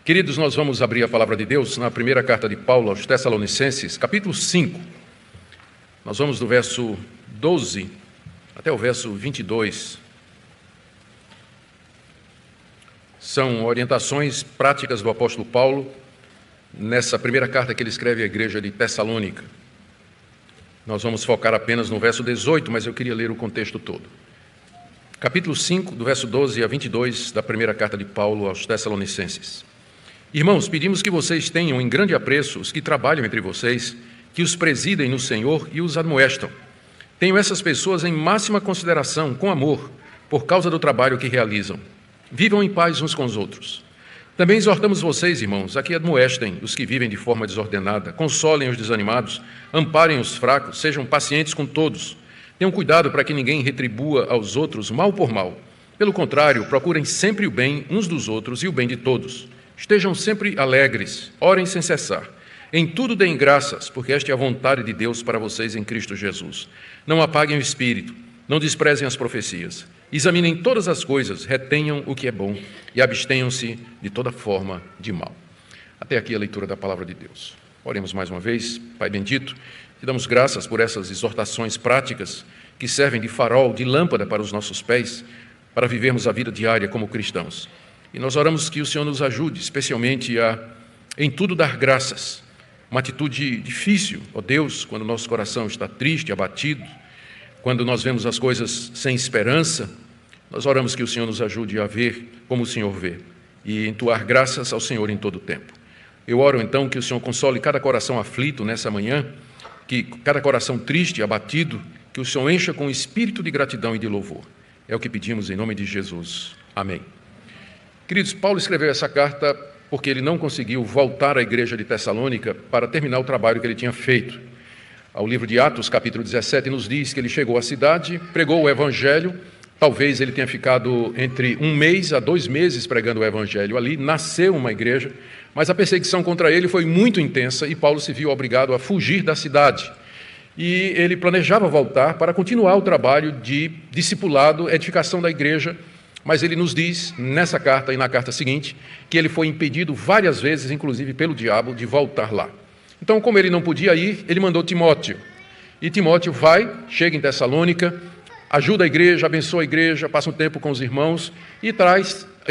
Queridos, nós vamos abrir a palavra de Deus na primeira carta de Paulo aos Tessalonicenses, capítulo 5. Nós vamos do verso 12 até o verso 22. São orientações práticas do apóstolo Paulo nessa primeira carta que ele escreve à igreja de Tessalônica. Nós vamos focar apenas no verso 18, mas eu queria ler o contexto todo. Capítulo 5, do verso 12 a 22 da primeira carta de Paulo aos Tessalonicenses. Irmãos, pedimos que vocês tenham em grande apreço os que trabalham entre vocês, que os presidem no Senhor e os admoestam. Tenham essas pessoas em máxima consideração, com amor, por causa do trabalho que realizam. Vivam em paz uns com os outros. Também exortamos vocês, irmãos, a que admoestem os que vivem de forma desordenada, consolem os desanimados, amparem os fracos, sejam pacientes com todos. Tenham cuidado para que ninguém retribua aos outros mal por mal. Pelo contrário, procurem sempre o bem uns dos outros e o bem de todos. Estejam sempre alegres, orem sem cessar. Em tudo deem graças, porque esta é a vontade de Deus para vocês em Cristo Jesus. Não apaguem o espírito, não desprezem as profecias. Examinem todas as coisas, retenham o que é bom e abstenham-se de toda forma de mal. Até aqui a leitura da palavra de Deus. Oremos mais uma vez. Pai bendito, te damos graças por essas exortações práticas que servem de farol, de lâmpada para os nossos pés, para vivermos a vida diária como cristãos. E nós oramos que o Senhor nos ajude, especialmente a, em tudo, dar graças. Uma atitude difícil, ó Deus, quando o nosso coração está triste, abatido, quando nós vemos as coisas sem esperança. Nós oramos que o Senhor nos ajude a ver como o Senhor vê e entoar graças ao Senhor em todo o tempo. Eu oro então que o Senhor console cada coração aflito nessa manhã, que cada coração triste, abatido, que o Senhor encha com espírito de gratidão e de louvor. É o que pedimos em nome de Jesus. Amém. Queridos, Paulo escreveu essa carta porque ele não conseguiu voltar à igreja de Tessalônica para terminar o trabalho que ele tinha feito. Ao livro de Atos, capítulo 17, nos diz que ele chegou à cidade, pregou o evangelho, talvez ele tenha ficado entre 1 mês a 2 meses pregando o evangelho ali, nasceu uma igreja, mas a perseguição contra ele foi muito intensa e Paulo se viu obrigado a fugir da cidade. E ele planejava voltar para continuar o trabalho de discipulado, edificação da igreja, mas ele nos diz, nessa carta e na carta seguinte, que ele foi impedido várias vezes, inclusive pelo diabo, de voltar lá. Então, como ele não podia ir, ele mandou Timóteo. E Timóteo vai, chega em Tessalônica, ajuda a igreja, abençoa a igreja, passa um tempo com os irmãos e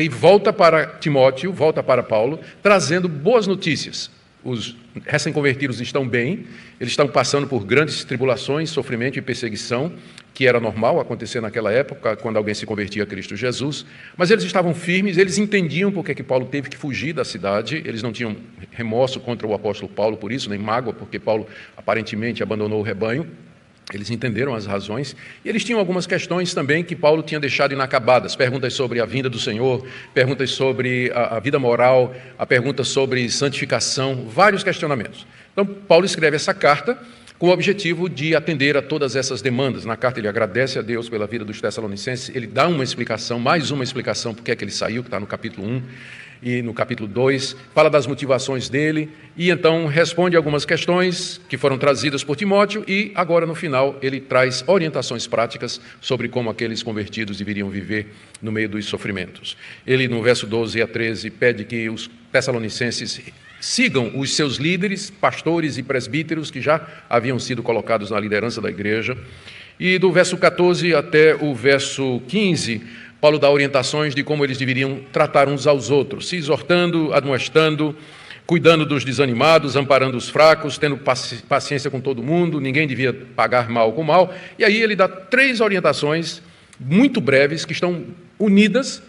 volta para Timóteo, volta para Paulo, trazendo boas notícias. Os recém-convertidos estão bem, eles estão passando por grandes tribulações, sofrimento e perseguição, que era normal acontecer naquela época, quando alguém se convertia a Cristo Jesus, mas eles estavam firmes, eles entendiam porque que Paulo teve que fugir da cidade, eles não tinham remorso contra o apóstolo Paulo por isso, nem mágoa, porque Paulo aparentemente abandonou o rebanho. Eles entenderam as razões, e eles tinham algumas questões também que Paulo tinha deixado inacabadas, perguntas sobre a vinda do Senhor, perguntas sobre a vida moral, a pergunta sobre santificação, vários questionamentos. Então, Paulo escreve essa carta com o objetivo de atender a todas essas demandas. Na carta ele agradece a Deus pela vida dos Tessalonicenses, ele dá uma explicação, mais uma explicação por que é que ele saiu, que está no capítulo 1, e no capítulo 2, fala das motivações dele, e então responde algumas questões que foram trazidas por Timóteo, e agora no final ele traz orientações práticas sobre como aqueles convertidos deveriam viver no meio dos sofrimentos. Ele no verso 12 a 13 pede que os Tessalonicenses sigam os seus líderes, pastores e presbíteros que já haviam sido colocados na liderança da igreja, e do verso 14 até o verso 15, Paulo dá orientações de como eles deveriam tratar uns aos outros, se exortando, admoestando, cuidando dos desanimados, amparando os fracos, tendo paciência com todo mundo, ninguém devia pagar mal com mal. E aí ele dá 3 orientações muito breves que estão unidas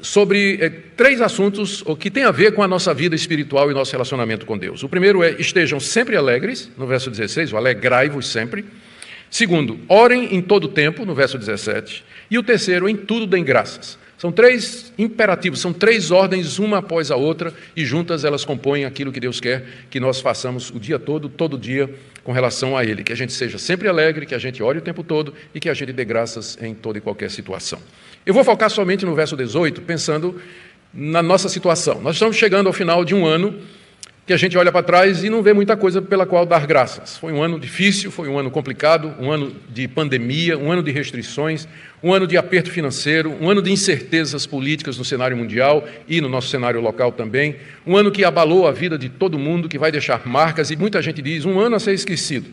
sobre 3 assuntos que têm a ver com a nossa vida espiritual e nosso relacionamento com Deus. O primeiro é: estejam sempre alegres, no verso 16, o alegrai-vos sempre. Segundo, orem em todo tempo, no verso 17. E o terceiro, em tudo deem graças. São 3 imperativos, são 3 ordens, uma após a outra, e juntas elas compõem aquilo que Deus quer que nós façamos o dia todo dia, com relação a Ele. Que a gente seja sempre alegre, que a gente ore o tempo todo e que a gente dê graças em toda e qualquer situação. Eu vou focar somente no verso 18, pensando na nossa situação. Nós estamos chegando ao final de um ano que a gente olha para trás e não vê muita coisa pela qual dar graças. Foi um ano difícil, foi um ano complicado, um ano de pandemia, um ano de restrições, um ano de aperto financeiro, um ano de incertezas políticas no cenário mundial e no nosso cenário local também, um ano que abalou a vida de todo mundo, que vai deixar marcas, e muita gente diz, um ano a ser esquecido.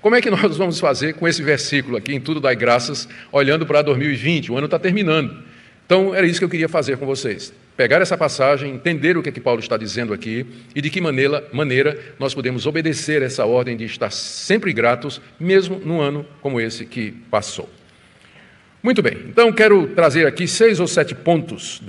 Como é que nós vamos fazer com esse versículo aqui, em tudo dai graças, olhando para 2020? O ano está terminando. Então, era isso que eu queria fazer com vocês. Pegar essa passagem, entender o que é que Paulo está dizendo aqui e de que maneira nós podemos obedecer essa ordem de estar sempre gratos, mesmo num ano como esse que passou. Muito bem, então quero trazer aqui 6 ou 7 pontos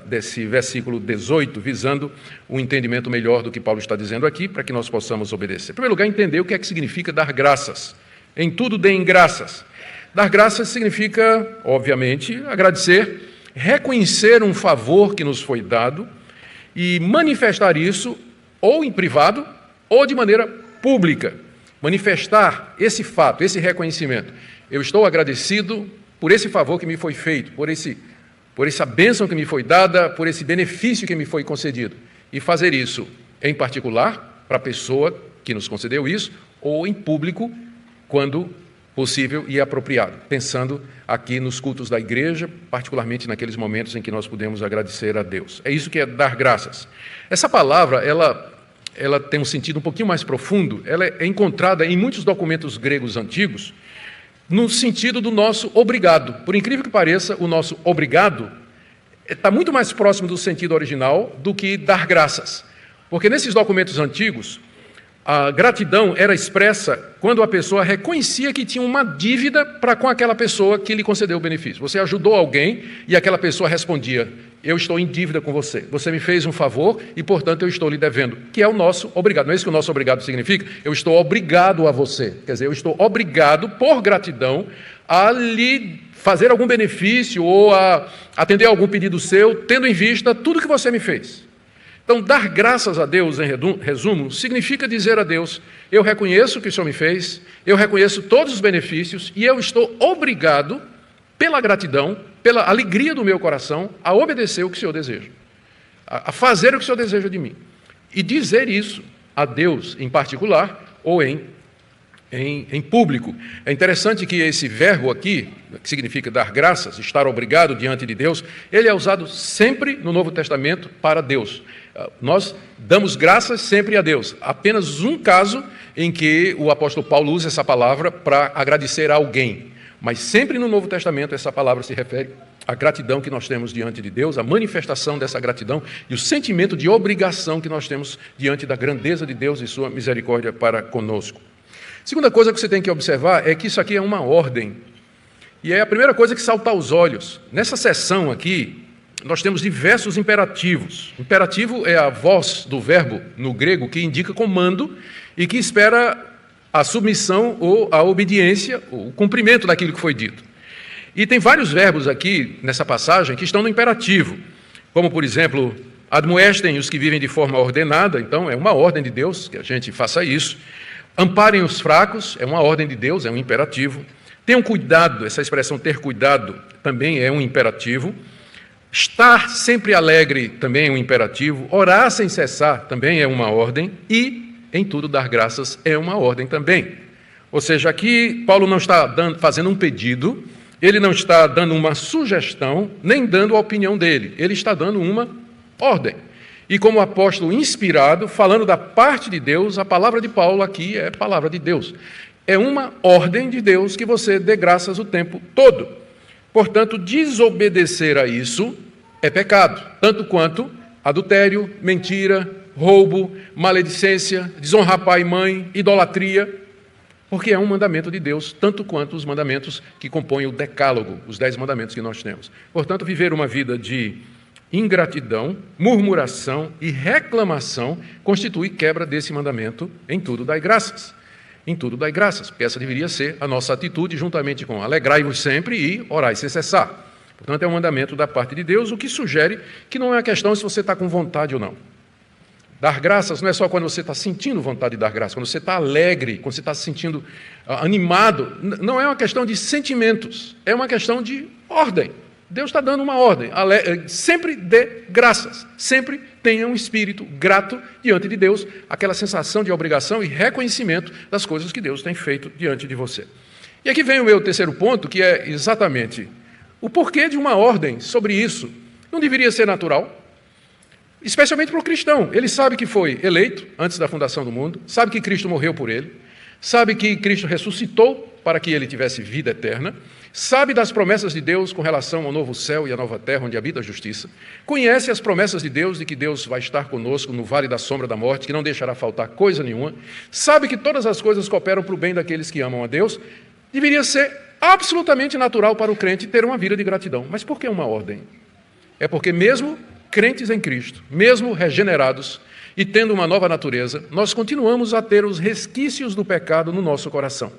desse versículo 18, visando um entendimento melhor do que Paulo está dizendo aqui, para que nós possamos obedecer. Em primeiro lugar, entender o que é que significa dar graças. Em tudo deem graças. Dar graças significa, obviamente, agradecer, reconhecer um favor que nos foi dado e manifestar isso ou em privado ou de maneira pública. Manifestar esse fato, esse reconhecimento. Eu estou agradecido por esse favor que me foi feito, por essa bênção que me foi dada, por esse benefício que me foi concedido. E fazer isso em particular para a pessoa que nos concedeu isso ou em público quando possível e apropriado, pensando aqui nos cultos da igreja, particularmente naqueles momentos em que nós podemos agradecer a Deus. É isso que é dar graças. Essa palavra, ela tem um sentido um pouquinho mais profundo, ela é encontrada em muitos documentos gregos antigos, no sentido do nosso obrigado. Por incrível que pareça, o nosso obrigado está muito mais próximo do sentido original do que dar graças. Porque nesses documentos antigos, a gratidão era expressa quando a pessoa reconhecia que tinha uma dívida para com aquela pessoa que lhe concedeu o benefício. Você ajudou alguém e aquela pessoa respondia, eu estou em dívida com você. Você me fez um favor e, portanto, eu estou lhe devendo, que é o nosso obrigado. Não é isso que o nosso obrigado significa? Eu estou obrigado a você. Quer dizer, eu estou obrigado, por gratidão, a lhe fazer algum benefício ou a atender algum pedido seu, tendo em vista tudo que você me fez. Então, dar graças a Deus, em resumo, significa dizer a Deus, eu reconheço o que o Senhor me fez, eu reconheço todos os benefícios e eu estou obrigado, pela gratidão, pela alegria do meu coração, a obedecer o que o Senhor deseja, a fazer o que o Senhor deseja de mim. E dizer isso a Deus em particular ou em público. É interessante que esse verbo aqui, que significa dar graças, estar obrigado diante de Deus, ele é usado sempre no Novo Testamento para Deus. Nós damos graças sempre a Deus. Apenas um caso em que o apóstolo Paulo usa essa palavra para agradecer a alguém. Mas sempre no Novo Testamento essa palavra se refere à gratidão que nós temos diante de Deus, a manifestação dessa gratidão e o sentimento de obrigação que nós temos diante da grandeza de Deus e sua misericórdia para conosco. Segunda coisa que você tem que observar é que isso aqui é uma ordem. E é a primeira coisa que salta aos olhos. Nessa seção aqui, nós temos diversos imperativos. Imperativo é a voz do verbo no grego que indica comando e que espera a submissão ou a obediência, o cumprimento daquilo que foi dito. E tem vários verbos aqui nessa passagem que estão no imperativo, como, por exemplo, admoestem os que vivem de forma ordenada, então é uma ordem de Deus que a gente faça isso. Amparem os fracos, é uma ordem de Deus, é um imperativo. Tenham cuidado, essa expressão ter cuidado também é um imperativo. Estar sempre alegre também é um imperativo. Orar sem cessar também é uma ordem. E, em tudo, dar graças é uma ordem também. Ou seja, aqui Paulo não está fazendo um pedido, ele não está dando uma sugestão, nem dando a opinião dele. Ele está dando uma ordem. E como apóstolo inspirado, falando da parte de Deus, a palavra de Paulo aqui é palavra de Deus. É uma ordem de Deus que você dê graças o tempo todo. Portanto, desobedecer a isso é pecado, tanto quanto adultério, mentira, roubo, maledicência, desonrar pai e mãe, idolatria, porque é um mandamento de Deus, tanto quanto os mandamentos que compõem o decálogo, os 10 mandamentos que nós temos. Portanto, viver uma vida de ingratidão, murmuração e reclamação constitui quebra desse mandamento em tudo dai graças. Em tudo dai graças, porque essa deveria ser a nossa atitude, juntamente com alegrai-vos sempre e orai sem cessar. Portanto, é um mandamento da parte de Deus, o que sugere que não é uma questão se você está com vontade ou não. Dar graças não é só quando você está sentindo vontade de dar graças, quando você está alegre, quando você está se sentindo animado. Não é uma questão de sentimentos, é uma questão de ordem. Deus está dando uma ordem, sempre dê graças, sempre tenha um espírito grato diante de Deus, aquela sensação de obrigação e reconhecimento das coisas que Deus tem feito diante de você. E aqui vem o meu terceiro ponto, que é exatamente o porquê de uma ordem sobre isso. Não deveria ser natural? Especialmente para o cristão. Ele sabe que foi eleito antes da fundação do mundo, sabe que Cristo morreu por ele, sabe que Cristo ressuscitou para que ele tivesse vida eterna, sabe das promessas de Deus com relação ao novo céu e à nova terra onde habita a justiça, conhece as promessas de Deus de que Deus vai estar conosco no vale da sombra da morte, que não deixará faltar coisa nenhuma, sabe que todas as coisas cooperam para o bem daqueles que amam a Deus. Deveria ser absolutamente natural para o crente ter uma vida de gratidão. Mas por que uma ordem? É porque mesmo crentes em Cristo, mesmo regenerados e tendo uma nova natureza, nós continuamos a ter os resquícios do pecado no nosso coração.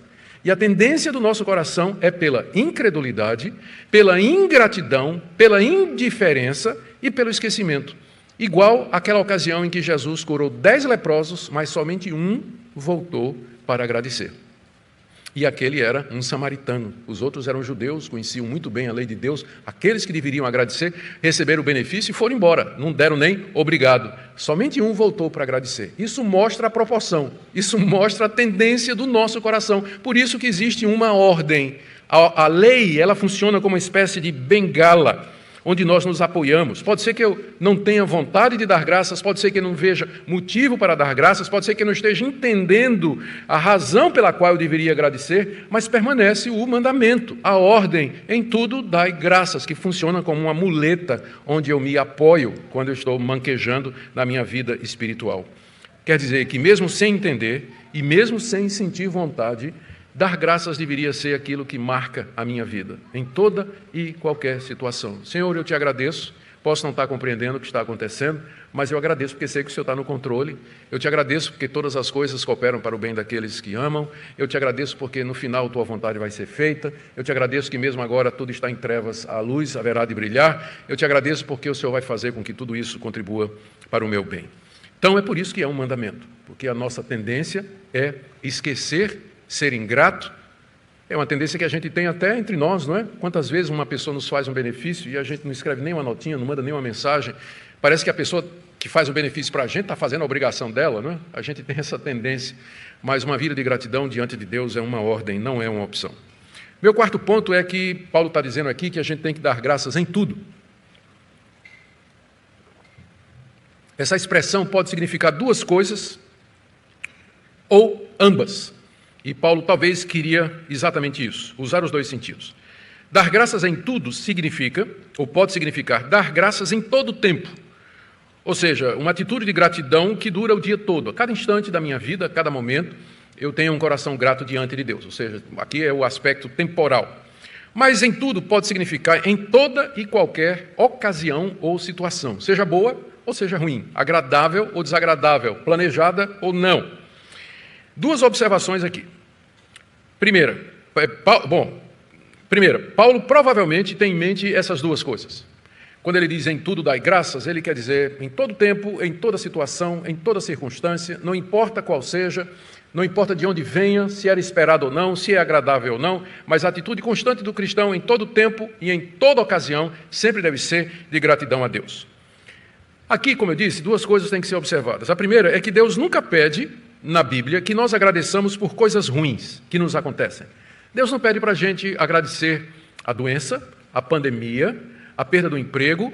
E a tendência do nosso coração é pela incredulidade, pela ingratidão, pela indiferença e pelo esquecimento. Igual àquela ocasião em que Jesus curou 10 leprosos, mas somente um voltou para agradecer. E aquele era um samaritano. Os outros eram judeus, conheciam muito bem a lei de Deus. Aqueles que deveriam agradecer receberam o benefício e foram embora. Não deram nem obrigado. Somente um voltou para agradecer. Isso mostra a proporção. Isso mostra a tendência do nosso coração. Por isso que existe uma ordem. A lei, ela funciona como uma espécie de bengala, onde nós nos apoiamos. Pode ser que eu não tenha vontade de dar graças, pode ser que eu não veja motivo para dar graças, pode ser que eu não esteja entendendo a razão pela qual eu deveria agradecer, mas permanece o mandamento, a ordem, em tudo dai graças, que funciona como uma muleta onde eu me apoio quando eu estou manquejando na minha vida espiritual. Quer dizer que mesmo sem entender e mesmo sem sentir vontade, dar graças deveria ser aquilo que marca a minha vida, em toda e qualquer situação. Senhor, eu te agradeço, posso não estar compreendendo o que está acontecendo, mas eu agradeço porque sei que o Senhor está no controle, eu te agradeço porque todas as coisas cooperam para o bem daqueles que amam, eu te agradeço porque no final tua vontade vai ser feita, eu te agradeço que mesmo agora tudo está em trevas, a luz haverá de brilhar, eu te agradeço porque o Senhor vai fazer com que tudo isso contribua para o meu bem. Então é por isso que é um mandamento, porque a nossa tendência é esquecer, ser ingrato, é uma tendência que a gente tem até entre nós, não é? Quantas vezes uma pessoa nos faz um benefício e a gente não escreve nem uma notinha, não manda nem uma mensagem, parece que a pessoa que faz o benefício para a gente está fazendo a obrigação dela, não é? A gente tem essa tendência, mas uma vida de gratidão diante de Deus é uma ordem, não é uma opção. Meu quarto ponto é que Paulo está dizendo aqui que a gente tem que dar graças em tudo. Essa expressão pode significar duas coisas ou ambas. E Paulo talvez queria exatamente isso, usar os dois sentidos. Dar graças em tudo significa, ou pode significar, dar graças em todo o tempo. Ou seja, uma atitude de gratidão que dura o dia todo. A cada instante da minha vida, a cada momento, eu tenho um coração grato diante de Deus. Ou seja, aqui é o aspecto temporal. Mas em tudo pode significar em toda e qualquer ocasião ou situação. Seja boa ou seja ruim, agradável ou desagradável, planejada ou não. Duas observações aqui. Primeira, Paulo provavelmente tem em mente essas duas coisas. Quando ele diz em tudo dai graças, ele quer dizer em todo tempo, em toda situação, em toda circunstância, não importa qual seja, não importa de onde venha, se era esperado ou não, se é agradável ou não, mas a atitude constante do cristão em todo tempo e em toda ocasião sempre deve ser de gratidão a Deus. Aqui, como eu disse, duas coisas têm que ser observadas. A primeira é que Deus nunca pede na Bíblia que nós agradeçamos por coisas ruins que nos acontecem. Deus não pede para a gente agradecer a doença, a pandemia, a perda do emprego,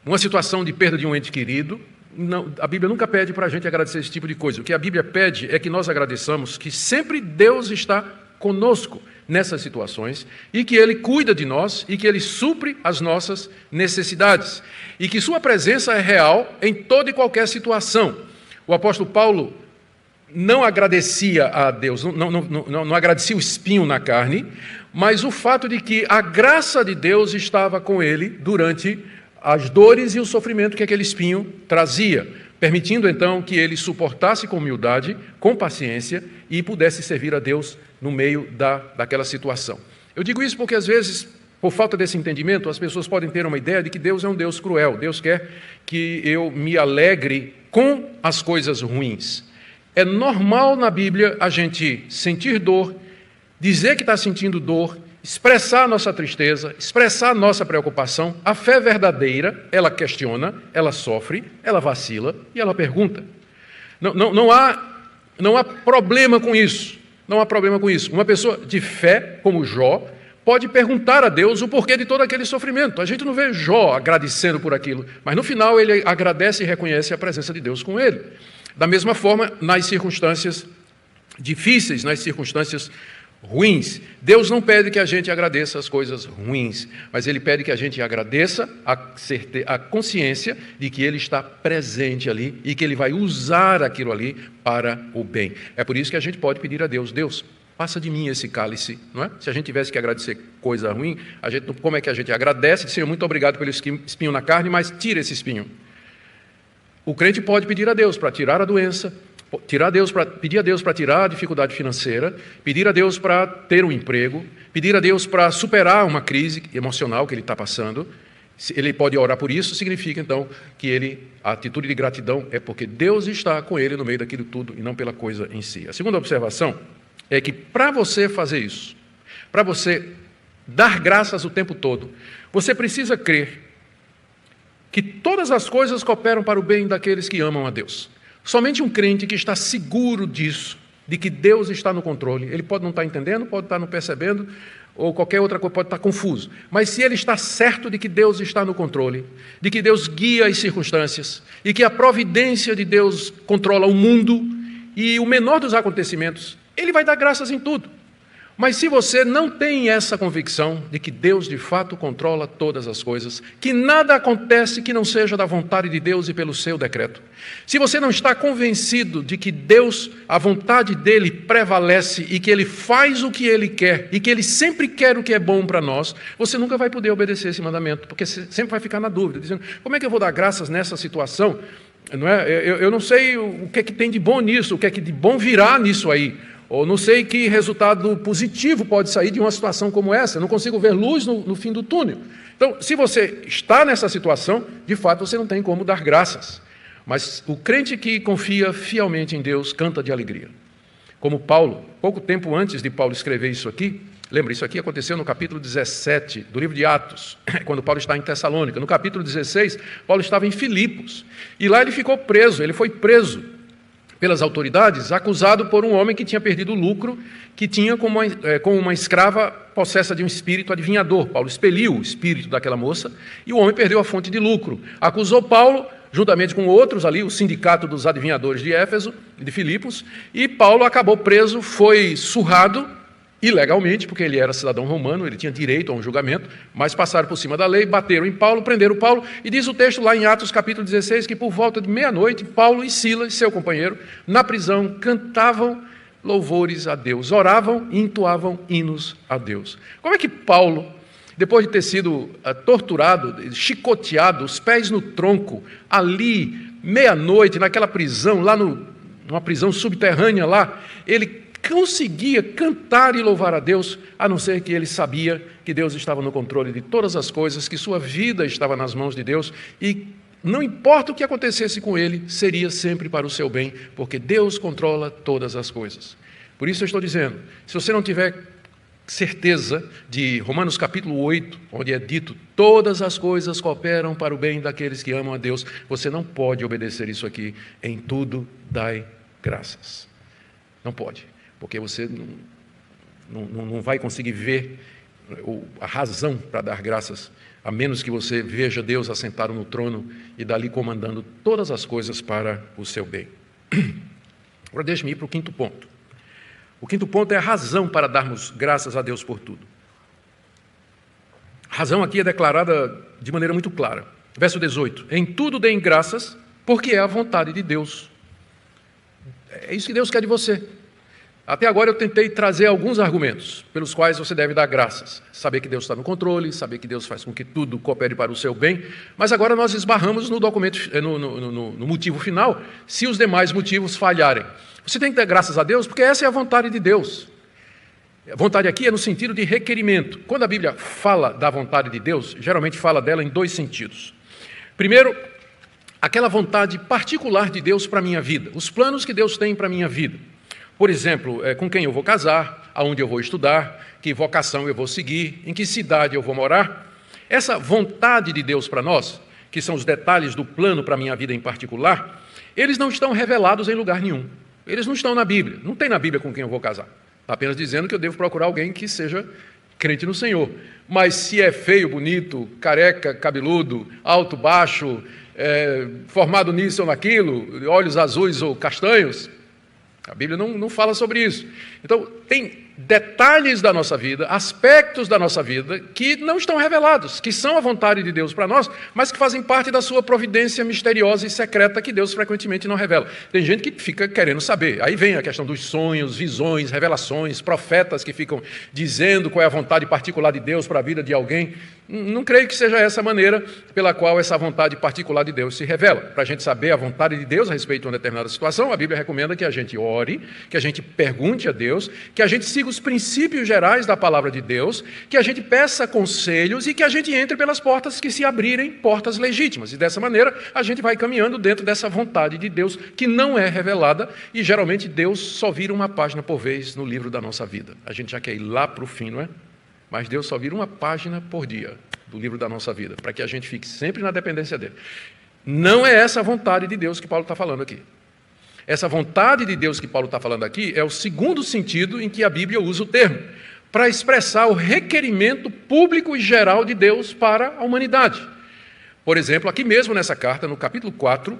uma situação de perda de um ente querido. Não, a Bíblia nunca pede para a gente agradecer esse tipo de coisa. O que a Bíblia pede é que nós agradeçamos que sempre Deus está conosco nessas situações e que Ele cuida de nós e que Ele supre as nossas necessidades e que Sua presença é real em toda e qualquer situação. O apóstolo Paulo não agradecia a Deus, não agradecia o espinho na carne, mas o fato de que a graça de Deus estava com ele durante as dores e o sofrimento que aquele espinho trazia, permitindo então que ele suportasse com humildade, com paciência e pudesse servir a Deus no meio daquela situação. Eu digo isso porque às vezes, por falta desse entendimento, as pessoas podem ter uma ideia de que Deus é um Deus cruel. Deus quer que eu me alegre com as coisas ruins. É normal na Bíblia a gente sentir dor, dizer que está sentindo dor expressar a nossa tristeza, expressar a nossa preocupação. A fé verdadeira, ela questiona, ela sofre, ela vacila e ela pergunta. Não há problema com isso. Não há problema com isso. Uma pessoa de fé, como Jó, pode perguntar a Deus o porquê de todo aquele sofrimento. A gente não vê Jó agradecendo por aquilo, mas no final ele agradece e reconhece a presença de Deus com ele. Da mesma forma, nas circunstâncias difíceis, nas circunstâncias ruins, Deus não pede que a gente agradeça as coisas ruins, mas Ele pede que a gente agradeça a consciência de que Ele está presente ali e que Ele vai usar aquilo ali para o bem. É por isso que a gente pode pedir a Deus, Deus, passa de mim esse cálice, não é? Se a gente tivesse que agradecer coisa ruim, como é que a gente agradece? Senhor, muito obrigado pelo espinho na carne, mas tira esse espinho. O crente pode pedir a Deus para tirar a doença, pedir a Deus para tirar a dificuldade financeira, pedir a Deus para ter um emprego, pedir a Deus para superar uma crise emocional que ele está passando. Ele pode orar por isso, significa então que a atitude de gratidão é porque Deus está com ele no meio daquilo tudo e não pela coisa em si. A segunda observação é que para você fazer isso, para você dar graças o tempo todo, você precisa crer que todas as coisas cooperam para o bem daqueles que amam a Deus. Somente um crente que está seguro disso, de que Deus está no controle, ele pode não estar entendendo, pode estar não percebendo, ou qualquer outra coisa, pode estar confuso. Mas se ele está certo de que Deus está no controle, de que Deus guia as circunstâncias, e que a providência de Deus controla o mundo, e o menor dos acontecimentos, ele vai dar graças em tudo. Mas se você não tem essa convicção de que Deus de fato controla todas as coisas, que nada acontece que não seja da vontade de Deus e pelo seu decreto, se você não está convencido de que Deus, a vontade dele prevalece e que ele faz o que ele quer e que ele sempre quer o que é bom para nós, você nunca vai poder obedecer esse mandamento, porque você sempre vai ficar na dúvida, dizendo, como é que eu vou dar graças nessa situação? Não é? Eu não sei o que é que tem de bom nisso, o que é que de bom virá nisso aí. Ou não sei que resultado positivo pode sair de uma situação como essa. Eu não consigo ver luz no fim do túnel. Então, se você está nessa situação, de fato você não tem como dar graças. Mas o crente que confia fielmente em Deus canta de alegria. Como Paulo, pouco tempo antes de Paulo escrever isso aqui, lembra, isso aqui aconteceu no capítulo 17 do livro de Atos, quando Paulo está em Tessalônica. No capítulo 16, Paulo estava em Filipos. E lá ele ficou preso, ele foi preso pelas autoridades, acusado por um homem que tinha perdido o lucro, que tinha como uma escrava possessa de um espírito adivinhador. Paulo expeliu o espírito daquela moça e o homem perdeu a fonte de lucro. Acusou Paulo, juntamente com outros ali, o sindicato dos adivinhadores de Éfeso, de Filipos, e Paulo acabou preso, foi surrado, ilegalmente, porque ele era cidadão romano, ele tinha direito a um julgamento, mas passaram por cima da lei, bateram em Paulo, prenderam Paulo, e diz o texto lá em Atos capítulo 16, que por volta de meia-noite, Paulo e Silas, seu companheiro, na prisão, cantavam louvores a Deus, oravam e entoavam hinos a Deus. Como é que Paulo, depois de ter sido torturado, chicoteado, os pés no tronco, ali, meia-noite, naquela prisão, lá numa prisão subterrânea lá, ele conseguia cantar e louvar a Deus, a não ser que ele sabia que Deus estava no controle de todas as coisas, que sua vida estava nas mãos de Deus e não importa o que acontecesse com ele, seria sempre para o seu bem, porque Deus controla todas as coisas. Por isso eu estou dizendo, se você não tiver certeza de Romanos capítulo 8, onde é dito, todas as coisas cooperam para o bem daqueles que amam a Deus, você não pode obedecer isso aqui, em tudo dai graças. Não pode. Porque você não vai conseguir ver a razão para dar graças, a menos que você veja Deus assentado no trono e dali comandando todas as coisas para o seu bem. Agora deixe-me ir para o quinto ponto. O quinto ponto é a razão para darmos graças a Deus por tudo. A razão aqui é declarada de maneira muito clara. Verso 18. Em tudo deem graças, porque é a vontade de Deus. É isso que Deus quer de você. Até agora eu tentei trazer alguns argumentos pelos quais você deve dar graças. Saber que Deus está no controle, saber que Deus faz com que tudo coopere para o seu bem, mas agora nós esbarramos no motivo final, se os demais motivos falharem. Você tem que dar graças a Deus, porque essa é a vontade de Deus. A vontade aqui é no sentido de requerimento. Quando a Bíblia fala da vontade de Deus, geralmente fala dela em dois sentidos. Primeiro, aquela vontade particular de Deus para a minha vida, os planos que Deus tem para a minha vida. Por exemplo, com quem eu vou casar, aonde eu vou estudar, que vocação eu vou seguir, em que cidade eu vou morar. Essa vontade de Deus para nós, que são os detalhes do plano para a minha vida em particular, eles não estão revelados em lugar nenhum. Eles não estão na Bíblia. Não tem na Bíblia com quem eu vou casar. Está apenas dizendo que eu devo procurar alguém que seja crente no Senhor. Mas se é feio, bonito, careca, cabeludo, alto, baixo, formado nisso ou naquilo, olhos azuis ou castanhos, a Bíblia não fala sobre isso. Então, tem detalhes da nossa vida, aspectos da nossa vida que não estão revelados, que são a vontade de Deus para nós, mas que fazem parte da sua providência misteriosa e secreta que Deus frequentemente não revela. Tem gente que fica querendo saber. Aí vem a questão dos sonhos, visões, revelações, profetas que ficam dizendo qual é a vontade particular de Deus para a vida de alguém. Não creio que seja essa a maneira pela qual essa vontade particular de Deus se revela. Para a gente saber a vontade de Deus a respeito de uma determinada situação, a Bíblia recomenda que a gente ore, que a gente pergunte a Deus, que a gente siga os princípios gerais da palavra de Deus, que a gente peça conselhos e que a gente entre pelas portas que se abrirem, portas legítimas. E dessa maneira a gente vai caminhando dentro dessa vontade de Deus que não é revelada e geralmente Deus só vira uma página por vez no livro da nossa vida. A gente já quer ir lá para o fim, não é? Mas Deus só vira uma página por dia do livro da nossa vida, para que a gente fique sempre na dependência dele. Não é essa a vontade de Deus que Paulo está falando aqui. Essa vontade de Deus que Paulo está falando aqui é o segundo sentido em que a Bíblia usa o termo, para expressar o requerimento público e geral de Deus para a humanidade. Por exemplo, aqui mesmo nessa carta, no capítulo 4,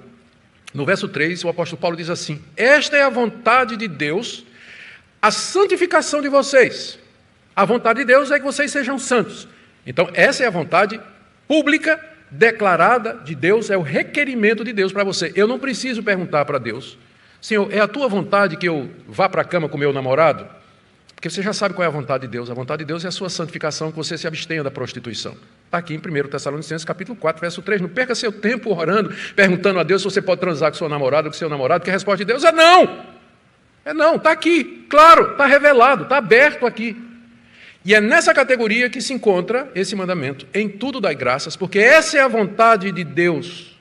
no verso 3, o apóstolo Paulo diz assim: esta é a vontade de Deus, a santificação de vocês. A vontade de Deus é que vocês sejam santos. Então, essa é a vontade pública, declarada de Deus, é o requerimento de Deus para você. Eu não preciso perguntar para Deus: Senhor, é a tua vontade que eu vá para a cama com meu namorado? Porque você já sabe qual é a vontade de Deus. A vontade de Deus é a sua santificação, que você se abstenha da prostituição. Está aqui em 1 Tessalonicenses, capítulo 4, verso 3. Não perca seu tempo orando, perguntando a Deus se você pode transar com seu namorado ou com seu namorado, porque a resposta de Deus é não. É não, está aqui, claro, está revelado, está aberto aqui. E é nessa categoria que se encontra esse mandamento: em tudo dai graças, porque essa é a vontade de Deus.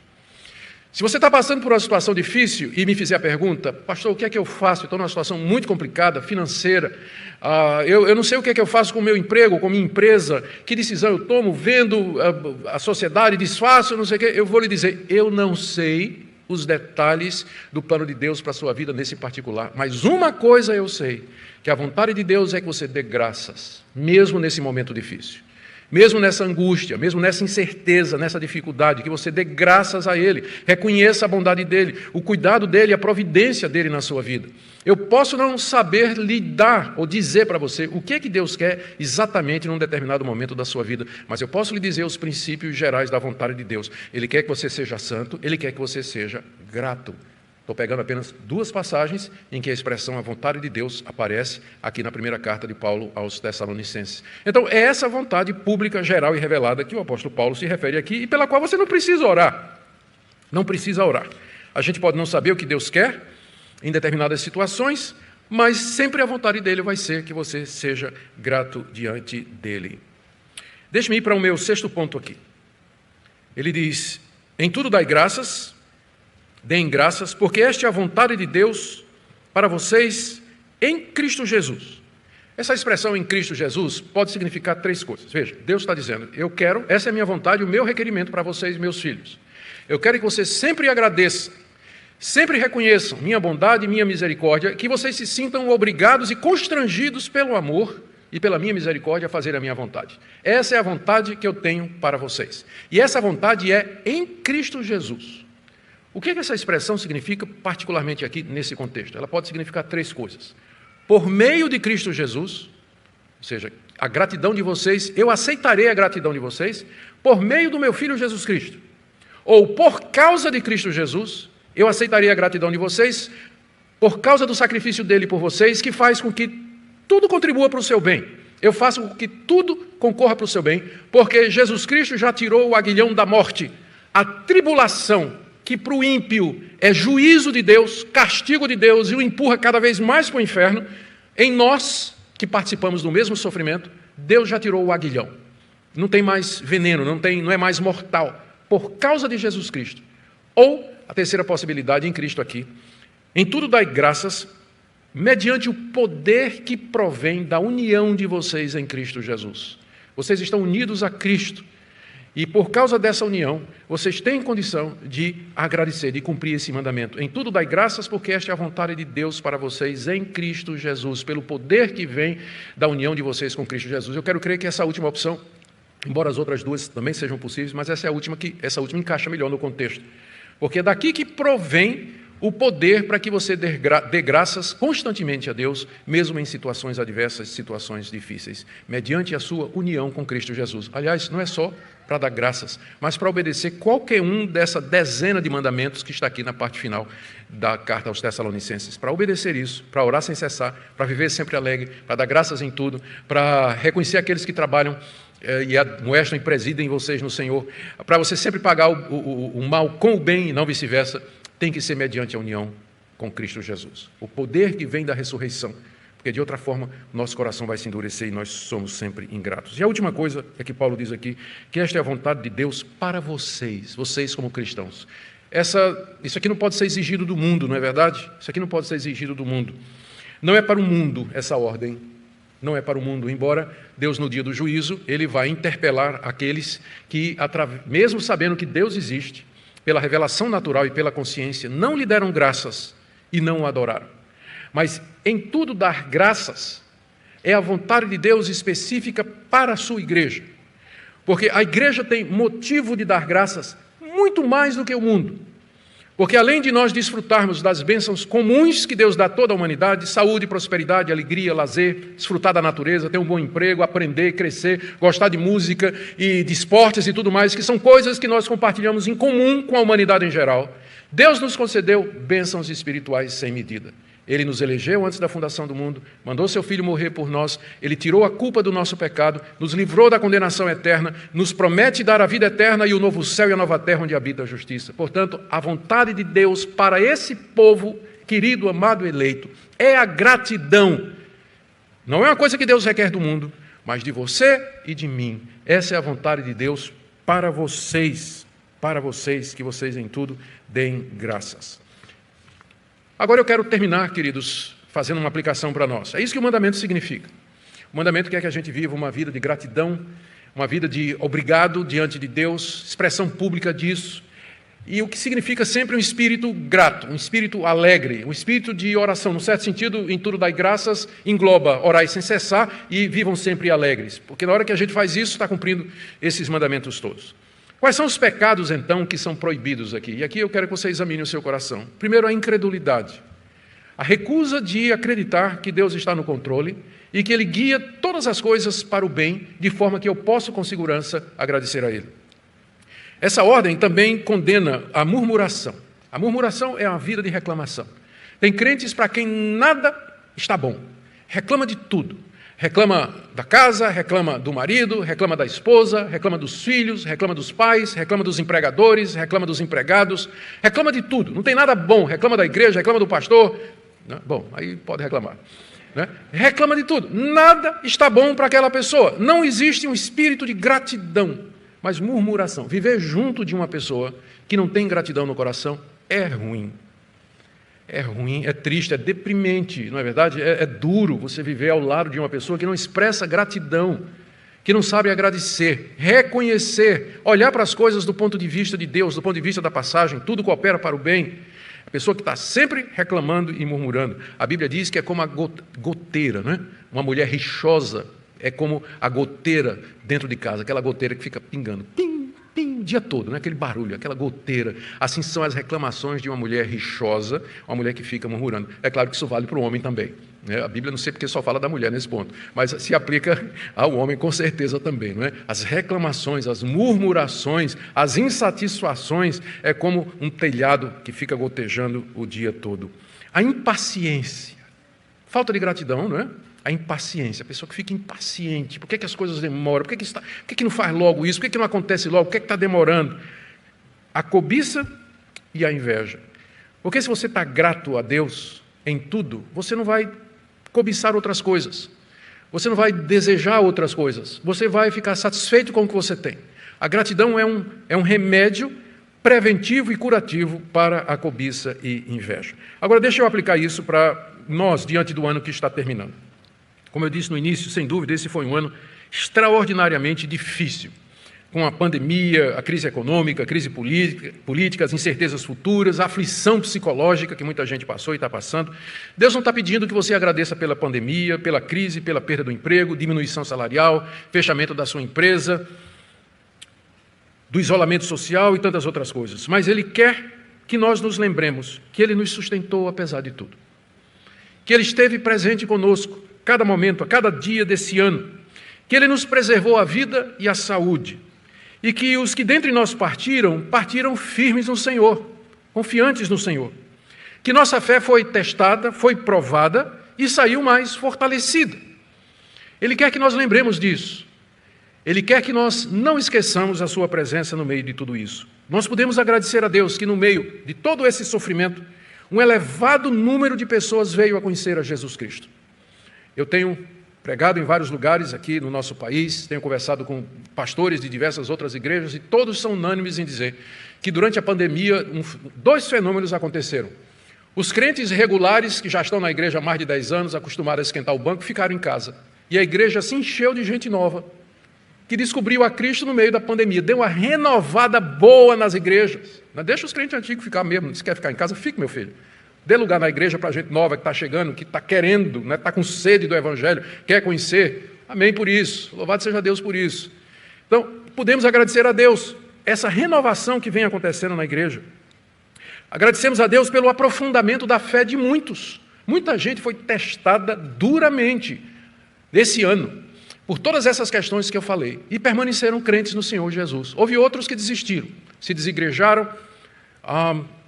Se você está passando por uma situação difícil e me fizer a pergunta: pastor, o que é que eu faço? Eu estou numa situação muito complicada, financeira, eu não sei o que é que eu faço com o meu emprego, com a minha empresa, que decisão eu tomo, vendo a sociedade desfaço, não sei o que, eu vou lhe dizer: eu não sei os detalhes do plano de Deus para a sua vida nesse particular, mas uma coisa eu sei, que a vontade de Deus é que você dê graças, mesmo nesse momento difícil, mesmo nessa angústia, mesmo nessa incerteza, nessa dificuldade, que você dê graças a Ele, reconheça a bondade dEle, o cuidado dEle, a providência dEle na sua vida. Eu posso não saber lhe dar ou dizer para você o que é que Deus quer exatamente num determinado momento da sua vida, mas eu posso lhe dizer os princípios gerais da vontade de Deus. Ele quer que você seja santo, Ele quer que você seja grato. Estou pegando apenas duas passagens em que a expressão a vontade de Deus aparece aqui na primeira carta de Paulo aos Tessalonicenses. Então, é essa vontade pública, geral e revelada que o apóstolo Paulo se refere aqui e pela qual você não precisa orar. Não precisa orar. A gente pode não saber o que Deus quer em determinadas situações, mas sempre a vontade dele vai ser que você seja grato diante dele. Deixe-me ir para o meu sexto ponto aqui. Ele diz: em tudo dai graças, deem graças, porque esta é a vontade de Deus para vocês em Cristo Jesus. Essa expressão em Cristo Jesus pode significar três coisas. Veja, Deus está dizendo: eu quero, essa é a minha vontade, o meu requerimento para vocês, meus filhos. Eu quero que vocês sempre agradeçam, sempre reconheçam minha bondade e minha misericórdia, que vocês se sintam obrigados e constrangidos pelo amor e pela minha misericórdia a fazer a minha vontade. Essa é a vontade que eu tenho para vocês. E essa vontade é em Cristo Jesus. O que essa expressão significa particularmente aqui nesse contexto? Ela pode significar três coisas. Por meio de Cristo Jesus, ou seja, a gratidão de vocês, eu aceitarei a gratidão de vocês por meio do meu Filho Jesus Cristo. Ou por causa de Cristo Jesus, eu aceitarei a gratidão de vocês por causa do sacrifício dele por vocês, que faz com que tudo contribua para o seu bem. Eu faço com que tudo concorra para o seu bem, porque Jesus Cristo já tirou o aguilhão da morte, a tribulação, que para o ímpio é juízo de Deus, castigo de Deus, e o empurra cada vez mais para o inferno. Em nós, que participamos do mesmo sofrimento, Deus já tirou o aguilhão. Não tem mais veneno, não é mais mortal, por causa de Jesus Cristo. Ou, a terceira possibilidade em Cristo aqui: em tudo dai graças, mediante o poder que provém da união de vocês em Cristo Jesus. Vocês estão unidos a Cristo. E por causa dessa união, vocês têm condição de agradecer, de cumprir esse mandamento. Em tudo dai graças, porque esta é a vontade de Deus para vocês em Cristo Jesus, pelo poder que vem da união de vocês com Cristo Jesus. Eu quero crer que essa última opção, embora as outras duas também sejam possíveis, mas essa última encaixa melhor no contexto. Porque é daqui que provém o poder para que você dê graças constantemente a Deus, mesmo em situações adversas, situações difíceis, mediante a sua união com Cristo Jesus. Aliás, não é só para dar graças, mas para obedecer qualquer um dessa dezena de mandamentos que está aqui na parte final da carta aos Tessalonicenses. Para obedecer isso, para orar sem cessar, para viver sempre alegre, para dar graças em tudo, para reconhecer aqueles que trabalham e amoestam e presidem vocês no Senhor, para você sempre pagar o mal com o bem e não vice-versa, tem que ser mediante a união com Cristo Jesus. O poder que vem da ressurreição, porque de outra forma nosso coração vai se endurecer e nós somos sempre ingratos. E a última coisa é que Paulo diz aqui, que esta é a vontade de Deus para vocês como cristãos. Isso aqui não pode ser exigido do mundo, não é verdade? Isso aqui não pode ser exigido do mundo. Não é para o mundo essa ordem, não é para o mundo, embora Deus no dia do juízo, ele vai interpelar aqueles que, mesmo sabendo que Deus existe, pela revelação natural e pela consciência, não lhe deram graças e não o adoraram. Mas em tudo dar graças é a vontade de Deus específica para a sua igreja. Porque a igreja tem motivo de dar graças muito mais do que o mundo. Porque além de nós desfrutarmos das bênçãos comuns que Deus dá a toda a humanidade, saúde, prosperidade, alegria, lazer, desfrutar da natureza, ter um bom emprego, aprender, crescer, gostar de música e de esportes e tudo mais, que são coisas que nós compartilhamos em comum com a humanidade em geral, Deus nos concedeu bênçãos espirituais sem medida. Ele nos elegeu antes da fundação do mundo, mandou seu Filho morrer por nós, Ele tirou a culpa do nosso pecado, nos livrou da condenação eterna, nos promete dar a vida eterna e o novo céu e a nova terra onde habita a justiça. Portanto, a vontade de Deus para esse povo, querido, amado, eleito, é a gratidão. Não é uma coisa que Deus requer do mundo, mas de você e de mim. Essa é a vontade de Deus para vocês, que vocês em tudo deem graças. Agora eu quero terminar, queridos, fazendo uma aplicação para nós. É isso que o mandamento significa. O mandamento quer que a gente viva uma vida de gratidão, uma vida de obrigado diante de Deus, expressão pública disso, e o que significa sempre um espírito grato, um espírito alegre, um espírito de oração. No certo sentido, em tudo dai graças, engloba orai sem cessar e vivam sempre alegres. Porque na hora que a gente faz isso, está cumprindo esses mandamentos todos. Quais são os pecados, então, que são proibidos aqui? E aqui eu quero que você examine o seu coração. Primeiro, a incredulidade. A recusa de acreditar que Deus está no controle e que Ele guia todas as coisas para o bem, de forma que eu possa, com segurança, agradecer a Ele. Essa ordem também condena a murmuração. A murmuração é uma vida de reclamação. Tem crentes para quem nada está bom. Reclama de tudo. Reclama da casa, reclama do marido, reclama da esposa, reclama dos filhos, reclama dos pais, reclama dos empregadores, reclama dos empregados, reclama de tudo. Não tem nada bom. Reclama da igreja, reclama do pastor. Bom, aí pode reclamar. Reclama de tudo. Nada está bom para aquela pessoa. Não existe um espírito de gratidão, mas murmuração. Viver junto de uma pessoa que não tem gratidão no coração é ruim. É ruim, é triste, é deprimente, não é verdade? É duro você viver ao lado de uma pessoa que não expressa gratidão, que não sabe agradecer, reconhecer, olhar para as coisas do ponto de vista de Deus, do ponto de vista da passagem, tudo coopera para o bem. A pessoa que está sempre reclamando e murmurando. A Bíblia diz que é como a goteira, não é? Uma mulher rixosa é como a goteira dentro de casa, aquela goteira que fica pingando, pim, pim, o dia todo, aquele barulho, aquela goteira. Assim são as reclamações de uma mulher rixosa, uma mulher que fica murmurando. É claro que isso vale para o homem também. A Bíblia não sei porque só fala da mulher nesse ponto, mas se aplica ao homem com certeza também. Não é? As reclamações, as murmurações, as insatisfações é como um telhado que fica gotejando o dia todo. A impaciência, falta de gratidão, não é? A impaciência, a pessoa que fica impaciente. Por que as coisas demoram? Por que não faz logo isso? Por que não acontece logo? Por que está demorando? A cobiça e a inveja. Porque se você está grato a Deus em tudo, você não vai cobiçar outras coisas. Você não vai desejar outras coisas. Você vai ficar satisfeito com o que você tem. A gratidão é um remédio preventivo e curativo para a cobiça e inveja. Agora, deixa eu aplicar isso para nós diante do ano que está terminando? Como eu disse no início, sem dúvida, esse foi um ano extraordinariamente difícil, com a pandemia, a crise econômica, a crise política, as incertezas futuras, a aflição psicológica que muita gente passou e está passando. Deus não está pedindo que você agradeça pela pandemia, pela crise, pela perda do emprego, diminuição salarial, fechamento da sua empresa, do isolamento social e tantas outras coisas. Mas Ele quer que nós nos lembremos que Ele nos sustentou apesar de tudo. Que Ele esteve presente conosco, cada momento, a cada dia desse ano. Que Ele nos preservou a vida e a saúde. E que os que dentre nós partiram firmes no Senhor, confiantes no Senhor. Que nossa fé foi testada, foi provada e saiu mais fortalecida. Ele quer que nós lembremos disso. Ele quer que nós não esqueçamos a sua presença no meio de tudo isso. Nós podemos agradecer a Deus que no meio de todo esse sofrimento, um elevado número de pessoas veio a conhecer a Jesus Cristo. Eu tenho pregado em vários lugares aqui no nosso país, tenho conversado com pastores de diversas outras igrejas e todos são unânimes em dizer que durante a pandemia dois fenômenos aconteceram. Os crentes regulares que já estão na igreja há mais de 10 anos, acostumados a esquentar o banco, ficaram em casa. E a igreja se encheu de gente nova, que descobriu a Cristo no meio da pandemia. Deu uma renovada boa nas igrejas. Não deixa os crentes antigos ficar mesmo. Se quer ficar em casa, fique, meu filho. Dê lugar na igreja para a gente nova que está chegando, que está querendo, né, está com sede do Evangelho, quer conhecer. Amém por isso. Louvado seja Deus por isso. Então, podemos agradecer a Deus essa renovação que vem acontecendo na igreja. Agradecemos a Deus pelo aprofundamento da fé de muitos. Muita gente foi testada duramente nesse ano, por todas essas questões que eu falei, e permaneceram crentes no Senhor Jesus. Houve outros que desistiram, se desigrejaram,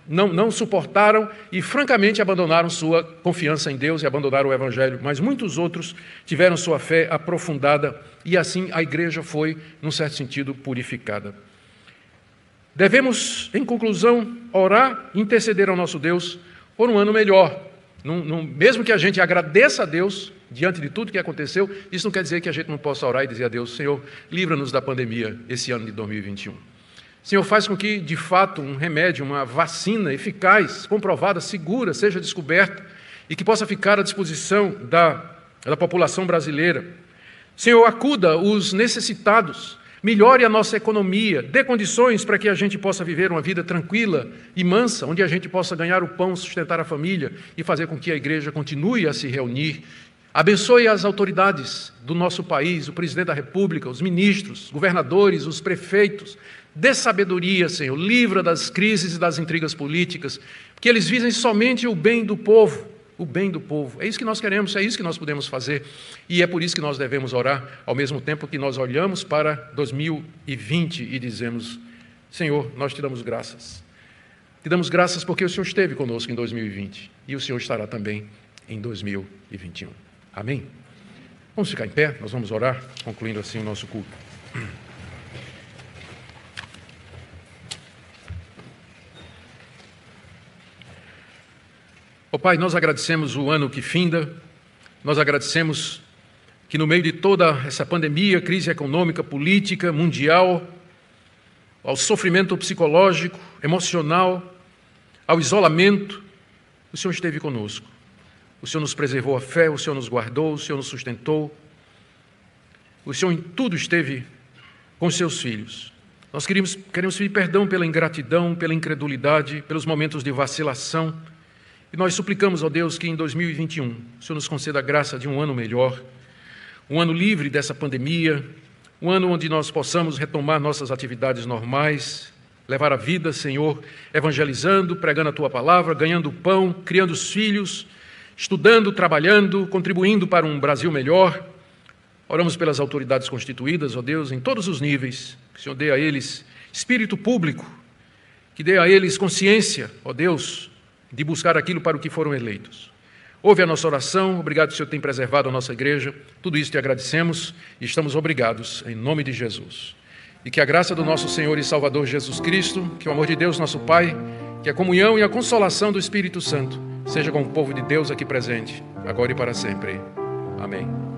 não suportaram e, francamente, abandonaram sua confiança em Deus e abandonaram o Evangelho. Mas muitos outros tiveram sua fé aprofundada e, assim, a igreja foi, num certo sentido, purificada. Devemos, em conclusão, orar e interceder ao nosso Deus por um ano melhor. Mesmo que a gente agradeça a Deus diante de tudo que aconteceu, isso não quer dizer que a gente não possa orar e dizer a Deus: Senhor, livra-nos da pandemia esse ano de 2021. Senhor, faz com que, de fato, um remédio, uma vacina eficaz, comprovada, segura, seja descoberta e que possa ficar à disposição da população brasileira. Senhor, acuda os necessitados, melhore a nossa economia, dê condições para que a gente possa viver uma vida tranquila e mansa, onde a gente possa ganhar o pão, sustentar a família e fazer com que a igreja continue a se reunir. Abençoe as autoridades do nosso país, o presidente da República, os ministros, governadores, os prefeitos. Dê sabedoria, Senhor, livra das crises e das intrigas políticas, que eles visem somente o bem do povo, o bem do povo. É isso que nós queremos, é isso que nós podemos fazer, e é por isso que nós devemos orar, ao mesmo tempo que nós olhamos para 2020 e dizemos: Senhor, nós te damos graças. Te damos graças porque o Senhor esteve conosco em 2020, e o Senhor estará também em 2021. Amém? Vamos ficar em pé, nós vamos orar, concluindo assim o nosso culto. Ó Pai, nós agradecemos o ano que finda, nós agradecemos que no meio de toda essa pandemia, crise econômica, política, mundial, ao sofrimento psicológico, emocional, ao isolamento, o Senhor esteve conosco. O Senhor nos preservou a fé, o Senhor nos guardou, o Senhor nos sustentou. O Senhor em tudo esteve com os seus filhos. Nós queremos pedir perdão pela ingratidão, pela incredulidade, pelos momentos de vacilação. E nós suplicamos, ó Deus, que em 2021 o Senhor nos conceda a graça de um ano melhor, um ano livre dessa pandemia, um ano onde nós possamos retomar nossas atividades normais, levar a vida, Senhor, evangelizando, pregando a Tua palavra, ganhando pão, criando os filhos, estudando, trabalhando, contribuindo para um Brasil melhor. Oramos pelas autoridades constituídas, ó Deus, em todos os níveis, que o Senhor dê a eles espírito público, que dê a eles consciência, ó Deus, de buscar aquilo para o que foram eleitos. Ouve a nossa oração, obrigado que o Senhor tem preservado a nossa igreja, tudo isso te agradecemos e estamos obrigados, em nome de Jesus. E que a graça do nosso Senhor e Salvador Jesus Cristo, que o amor de Deus nosso Pai, que a comunhão e a consolação do Espírito Santo seja com o povo de Deus aqui presente, agora e para sempre. Amém.